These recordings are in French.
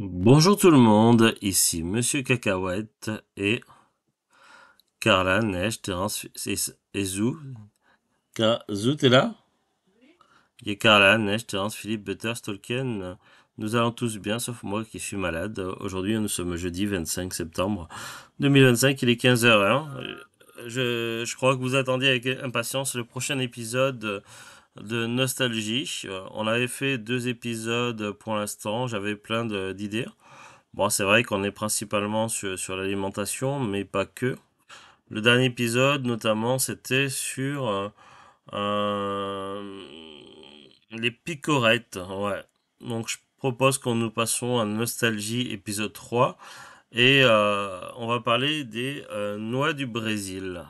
Bonjour tout le monde, ici Monsieur Cacahuète et Carla, Neige, Terence et Zou. Zou, t'es là? Il y a Carla, Neige, Terence, Philippe, Butters, Tolkien. Nous allons tous bien, sauf moi qui suis malade. Aujourd'hui, nous sommes jeudi 25 septembre 2025, il est 15h01. Je crois que vous attendiez avec impatience le prochain épisode de Nostalgie. On avait fait 2 épisodes pour l'instant, j'avais plein d'idées. Bon, c'est vrai qu'on est principalement sur l'alimentation, mais pas que. Le dernier épisode, notamment, c'était sur euh, les picorettes. Ouais. Donc, je propose qu'on nous passions à Nostalgie épisode 3. Et on va parler des noix du Brésil.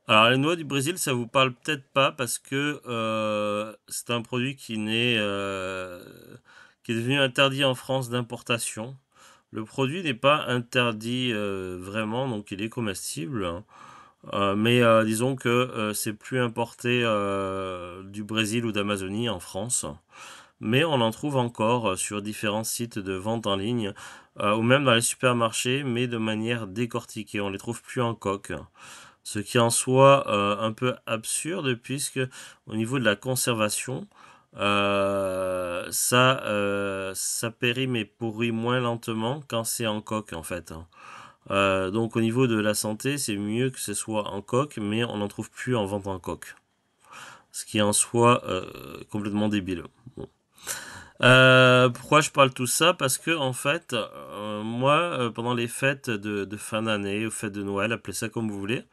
Alors, les noix du Brésil, ça vous parle peut-être pas parce que c'est un produit qui est devenu interdit en France d'importation. Le produit n'est pas interdit vraiment, donc il est comestible, hein. Mais disons que c'est plus importé du Brésil ou d'Amazonie en France. Mais on en trouve encore sur différents sites de vente en ligne ou même dans les supermarchés, mais de manière décortiquée. On les trouve plus en coque. Ce qui en soit un peu absurde puisque au niveau de la conservation, ça périme et pourrit moins lentement quand c'est en coque en fait, hein. Donc au niveau de la santé, c'est mieux que ce soit en coque, mais on n'en trouve plus en vente en coque. Ce qui en soit complètement débile. Bon. Pourquoi je parle tout ça? Parce que en fait, moi, pendant les fêtes de fin d'année, ou fêtes de Noël, appelez ça comme vous voulez,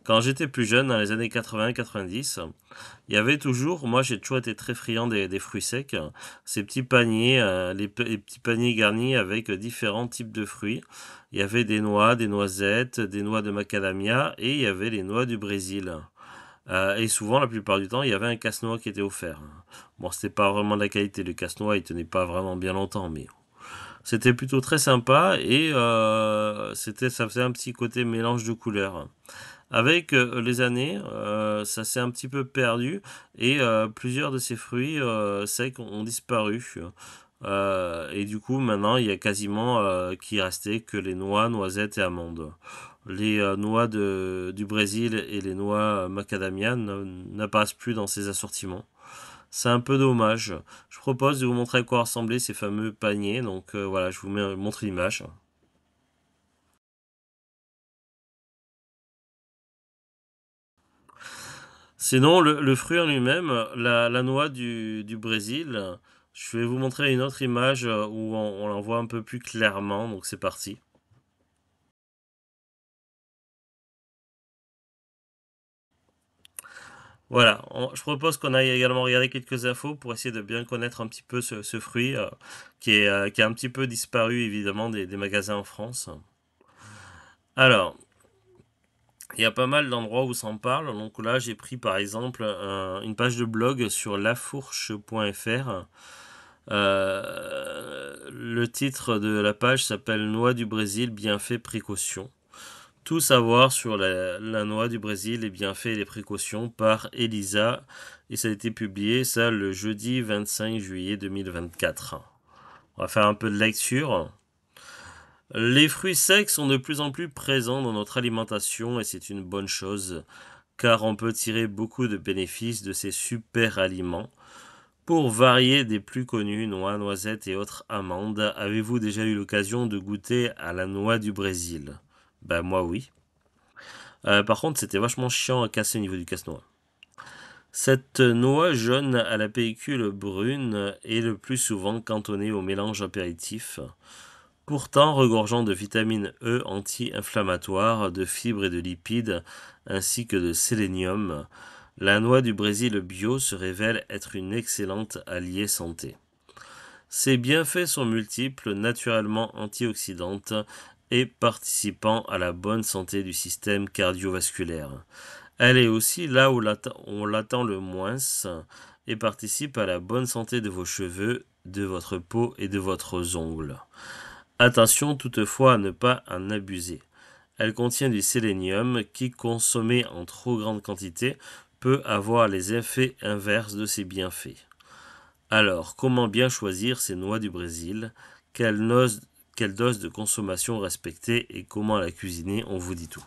quand j'étais plus jeune, dans les années 80-90, il y avait toujours, moi j'ai toujours été très friand des fruits secs, ces petits paniers, les petits paniers garnis avec différents types de fruits. Il y avait des noix, des noisettes, des noix de macadamia et il y avait les noix du Brésil. Et souvent, la plupart du temps, il y avait un casse-noix qui était offert. Bon, c'était pas vraiment de la qualité, le casse-noix il tenait pas vraiment bien longtemps, mais c'était plutôt très sympa et ça faisait un petit côté mélange de couleurs. Avec les années, ça s'est un petit peu perdu et plusieurs de ces fruits secs ont disparu. Et du coup, maintenant, il y a quasiment qui restait que les noix, noisettes et amandes. Les noix du Brésil et les noix macadamia n'apparaissent plus dans ces assortiments. C'est un peu dommage. Je propose de vous montrer à quoi ressemblaient ces fameux paniers. Donc voilà, je vous montre l'image. Sinon, le fruit en lui-même, la noix du Brésil, je vais vous montrer une autre image où on l'en voit un peu plus clairement, donc c'est parti. Voilà, je propose qu'on aille également regarder quelques infos pour essayer de bien connaître un petit peu ce fruit qui a un petit peu disparu évidemment des magasins en France. Alors, il y a pas mal d'endroits où s'en parle, donc là j'ai pris par exemple une page de blog sur lafourche.fr. Le titre de la page s'appelle Noix du Brésil, bienfaits, précautions. Tout savoir sur la noix du Brésil, les bienfaits et les précautions par Elisa. Et ça a été publié ça le jeudi 25 juillet 2024. On va faire un peu de lecture. Les fruits secs sont de plus en plus présents dans notre alimentation et c'est une bonne chose car on peut tirer beaucoup de bénéfices de ces super aliments. Pour varier des plus connus, noix, noisettes et autres amandes, avez-vous déjà eu l'occasion de goûter à la noix du Brésil? Ben moi oui. Par contre, c'était vachement chiant à casser au niveau du casse-noix. Cette noix jaune à la pellicule brune est le plus souvent cantonnée au mélange apéritif. Pourtant, regorgeant de vitamine E anti-inflammatoire, de fibres et de lipides, ainsi que de sélénium, la noix du Brésil bio se révèle être une excellente alliée santé. Ses bienfaits sont multiples, naturellement antioxydantes et participant à la bonne santé du système cardiovasculaire. Elle est aussi là où on l'attend le moins et participe à la bonne santé de vos cheveux, de votre peau et de votre ongles. Attention toutefois à ne pas en abuser. Elle contient du sélénium qui, consommé en trop grande quantité, peut avoir les effets inverses de ses bienfaits. Alors, comment bien choisir ces noix du Brésil? Quelle dose de consommation respecter et comment la cuisiner? On vous dit tout.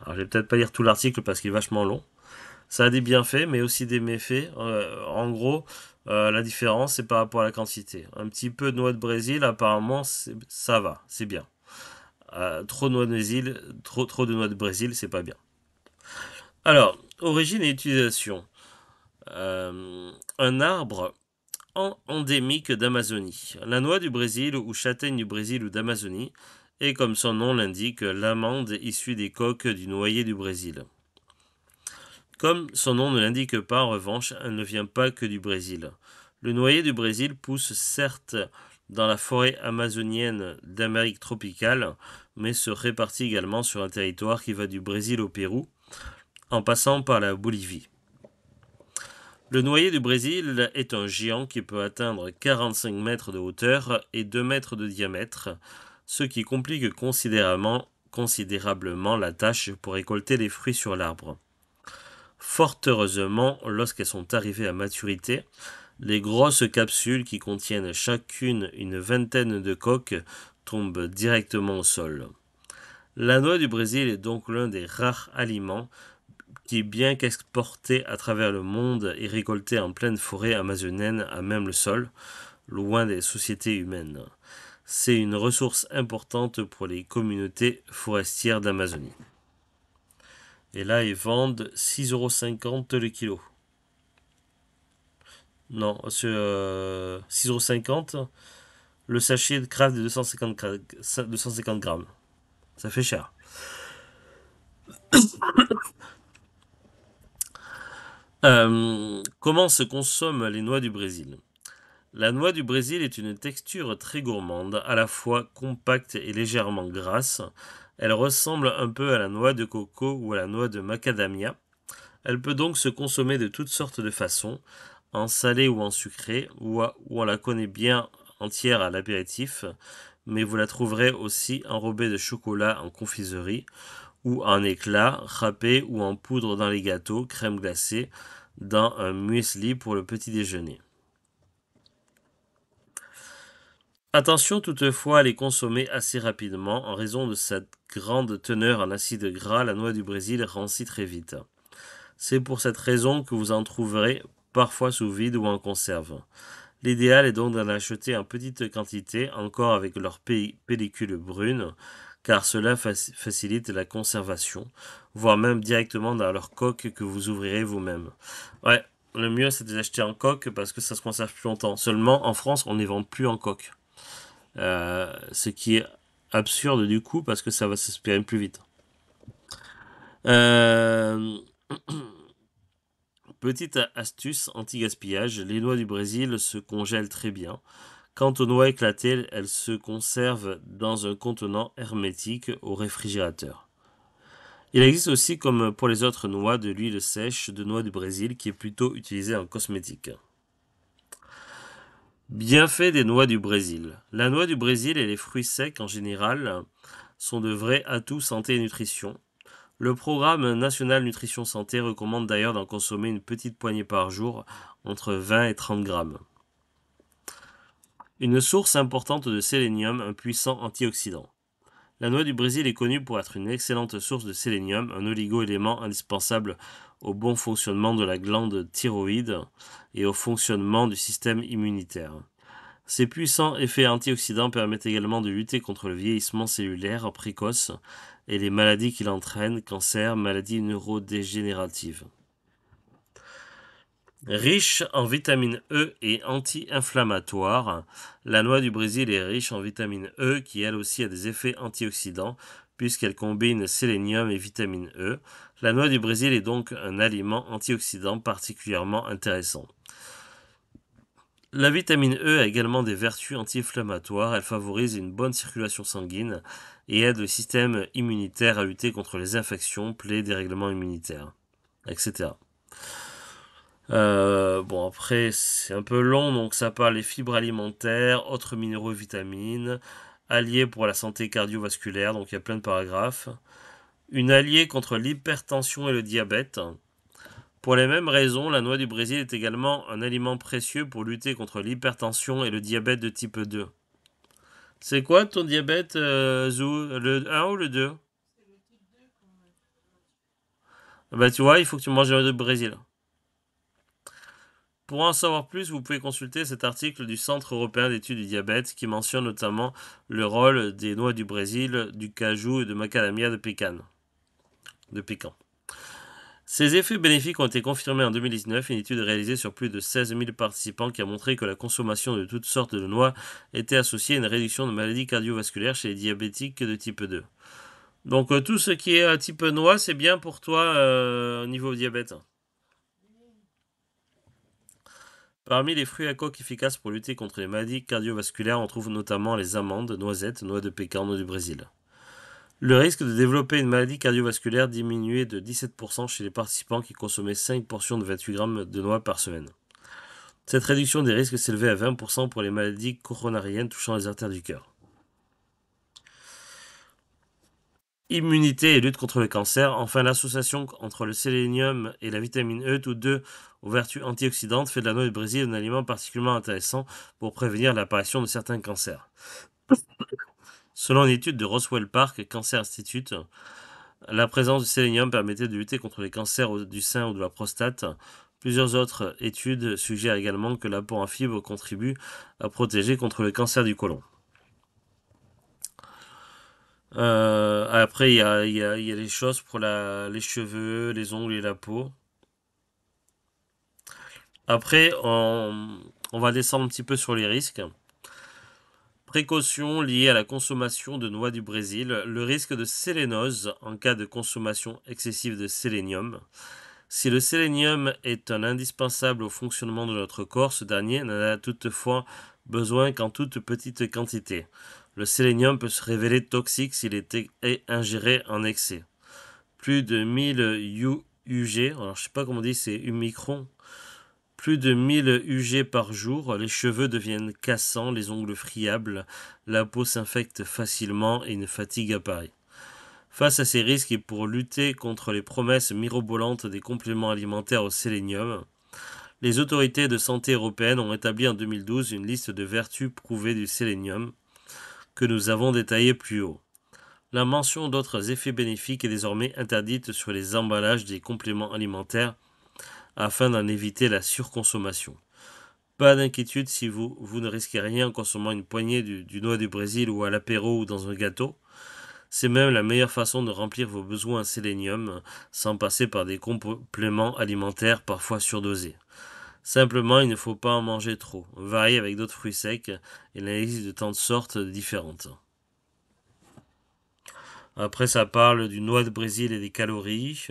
Alors, je vais peut-être pas lire tout l'article parce qu'il est vachement long. Ça a des bienfaits, mais aussi des méfaits. En gros, la différence, c'est par rapport à la quantité. Un petit peu de noix de Brésil, apparemment, ça va, c'est bien. Trop de noix de Brésil, trop de noix de Brésil, c'est pas bien. Alors, origine et utilisation. Un arbre endémique d'Amazonie. La noix du Brésil ou châtaigne du Brésil ou d'Amazonie est, comme son nom l'indique, l'amande issue des coques du noyer du Brésil. Comme son nom ne l'indique pas, en revanche, elle ne vient pas que du Brésil. Le noyer du Brésil pousse certes dans la forêt amazonienne d'Amérique tropicale, mais se répartit également sur un territoire qui va du Brésil au Pérou, en passant par la Bolivie. Le noyer du Brésil est un géant qui peut atteindre 45 mètres de hauteur et 2 mètres de diamètre, ce qui complique considérablement la tâche pour récolter les fruits sur l'arbre. Fort heureusement, lorsqu'elles sont arrivées à maturité, les grosses capsules qui contiennent chacune une vingtaine de coques tombent directement au sol. La noix du Brésil est donc l'un des rares aliments qui, bien qu'exporté à travers le monde et récolté en pleine forêt amazonienne à même le sol, loin des sociétés humaines. C'est une ressource importante pour les communautés forestières d'Amazonie. Et là, ils vendent 6,50 € le kilo. Non, c'est 6,50 € le sachet de craft de 250 grammes. Ça fait cher. Comment se consomment les noix du Brésil? La noix du Brésil est une texture très gourmande, à la fois compacte et légèrement grasse. Elle ressemble un peu à la noix de coco ou à la noix de macadamia. Elle peut donc se consommer de toutes sortes de façons, en salé ou en sucré, ou on la connaît bien entière à l'apéritif, mais vous la trouverez aussi enrobée de chocolat en confiserie, ou en éclats, râpée ou en poudre dans les gâteaux, crème glacée, dans un muesli pour le petit déjeuner. Attention toutefois à les consommer assez rapidement, en raison de sa grande teneur en acides gras, la noix du Brésil rancit très vite. C'est pour cette raison que vous en trouverez parfois sous vide ou en conserve. L'idéal est donc d'en acheter en petite quantité, encore avec leur pellicule brune, car cela facilite la conservation, voire même directement dans leur coque que vous ouvrirez vous-même. Ouais, le mieux c'est de les acheter en coque parce que ça se conserve plus longtemps. Seulement en France, on ne les vend plus en coque. Ce qui est absurde du coup parce que ça va s'aspirer plus vite. Euh, Petite astuce anti-gaspillage, les noix du Brésil se congèlent très bien. Quant aux noix éclatées, elles se conservent dans un contenant hermétique au réfrigérateur. Il existe aussi, comme pour les autres noix, de l'huile sèche de noix du Brésil qui est plutôt utilisée en cosmétique. Bienfait des noix du Brésil. La noix du Brésil et les fruits secs en général sont de vrais atouts santé et nutrition. Le programme national nutrition santé recommande d'ailleurs d'en consommer une petite poignée par jour, entre 20 et 30 grammes. Une source importante de sélénium, un puissant antioxydant. La noix du Brésil est connue pour être une excellente source de sélénium, un oligo-élément indispensable au bon fonctionnement de la glande thyroïde et au fonctionnement du système immunitaire. Ces puissants effets antioxydants permettent également de lutter contre le vieillissement cellulaire précoce et les maladies qu'il entraîne, cancer, maladies neurodégénératives. Riche en vitamine E et anti-inflammatoire, la noix du Brésil est riche en vitamine E qui elle aussi a des effets antioxydants puisqu'elle combine sélénium et vitamine E. La noix du Brésil est donc un aliment antioxydant particulièrement intéressant. La vitamine E a également des vertus anti-inflammatoires, elle favorise une bonne circulation sanguine et aide le système immunitaire à lutter contre les infections, plaies, dérèglements immunitaires, etc. Bon, après, c'est un peu long, donc ça parle des fibres alimentaires, autres minéraux et vitamines, alliés pour la santé cardiovasculaire, donc il y a plein de paragraphes. Une alliée contre l'hypertension et le diabète, Pour les mêmes raisons, la noix du Brésil est également un aliment précieux pour lutter contre l'hypertension et le diabète de type 2. C'est quoi ton diabète, Zou? Le 1 ou le 2? Bah tu vois, il faut que tu manges la noix du Brésil. Pour en savoir plus, vous pouvez consulter cet article du Centre européen d'études du diabète qui mentionne notamment le rôle des noix du Brésil, du cajou et de macadamia de pécan. Ces effets bénéfiques ont été confirmés en 2019, une étude réalisée sur plus de 16 000 participants qui a montré que la consommation de toutes sortes de noix était associée à une réduction de maladies cardiovasculaires chez les diabétiques de type 2. Donc tout ce qui est type noix, c'est bien pour toi au niveau diabète. Parmi les fruits à coque efficaces pour lutter contre les maladies cardiovasculaires, on trouve notamment les amandes, noisettes, noix de pécan, noix du Brésil. Le risque de développer une maladie cardiovasculaire diminuait de 17% chez les participants qui consommaient 5 portions de 28 grammes de noix par semaine. Cette réduction des risques s'élevait à 20% pour les maladies coronariennes touchant les artères du cœur. Immunité et lutte contre le cancer. Enfin, l'association entre le sélénium et la vitamine E, toutes deux aux vertus antioxydantes, fait de la noix du Brésil un aliment particulièrement intéressant pour prévenir l'apparition de certains cancers. Selon une étude de Roswell Park Cancer Institute, la présence du sélénium permettait de lutter contre les cancers du sein ou de la prostate. Plusieurs autres études suggèrent également que l'apport en fibres contribue à protéger contre le cancer du côlon. Après, il y a les choses pour les cheveux, les ongles et la peau. Après, on va descendre un petit peu sur les risques. Précautions liées à la consommation de noix du Brésil. Le risque de sélénose en cas de consommation excessive de sélénium. Si le sélénium est un indispensable au fonctionnement de notre corps, ce dernier n'en a toutefois besoin qu'en toute petite quantité. Le sélénium peut se révéler toxique s'il est ingéré en excès. Plus de 1000 UG, alors je sais pas comment on dit, c'est microns. Plus de 1000 UG par jour, les cheveux deviennent cassants, les ongles friables, la peau s'infecte facilement et une fatigue apparaît. Face à ces risques et pour lutter contre les promesses mirobolantes des compléments alimentaires au sélénium, les autorités de santé européennes ont établi en 2012 une liste de vertus prouvées du sélénium que nous avons détaillée plus haut. La mention d'autres effets bénéfiques est désormais interdite sur les emballages des compléments alimentaires afin d'en éviter la surconsommation. Pas d'inquiétude si vous ne risquez rien en consommant une poignée du noix du Brésil ou à l'apéro ou dans un gâteau. C'est même la meilleure façon de remplir vos besoins en sélénium sans passer par des compléments alimentaires parfois surdosés. Simplement, il ne faut pas en manger trop. Variez avec d'autres fruits secs. Il existe de tant de sortes différentes. Après, ça parle du noix de Brésil et des calories.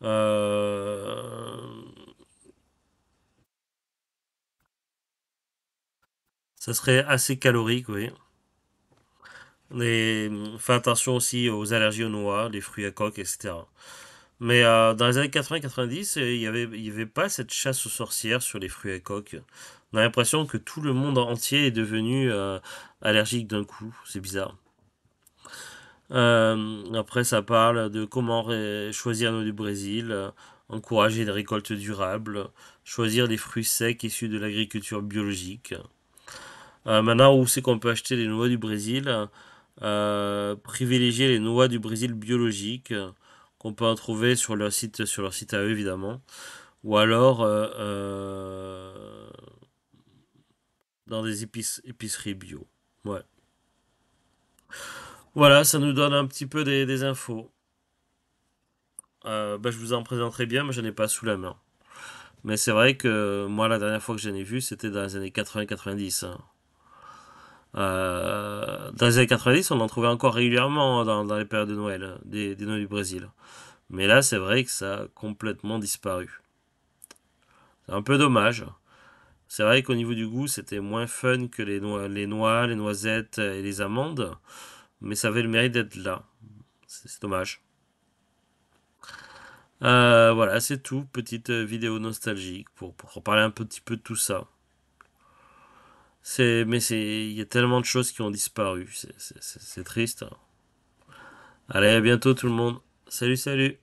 Euh, Ça serait assez calorique, oui. Et fais attention aussi aux allergies aux noix, les fruits à coque, etc. Mais dans les années 80-90, il y avait pas cette chasse aux sorcières sur les fruits à coque. On a l'impression que tout le monde entier est devenu allergique d'un coup. C'est bizarre. Après, ça parle de comment choisir nos du Brésil, encourager des récoltes durables, choisir des fruits secs issus de l'agriculture biologique. Maintenant, où c'est qu'on peut acheter les noix du Brésil? Privilégier les noix du Brésil biologiques qu'on peut en trouver sur leur site à eux évidemment, ou alors dans des épiceries bio. Ouais. Voilà, ça nous donne un petit peu des infos. Bah, je vous en présenterai bien, mais je n'en ai pas sous la main. Mais c'est vrai que moi, la dernière fois que j'en ai vu, c'était dans les années 80-90. Hein. Dans les années 90, on en trouvait encore régulièrement dans les périodes de Noël, des noix du Brésil. Mais là, c'est vrai que ça a complètement disparu. C'est un peu dommage. C'est vrai qu'au niveau du goût, c'était moins fun que les noix, les noisettes et les amandes. Mais ça avait le mérite d'être là. C'est dommage. Voilà, c'est tout. Petite vidéo nostalgique pour parler un petit peu de tout ça. Il y a tellement de choses qui ont disparu. C'est triste. Hein. Allez, à bientôt tout le monde. Salut, salut.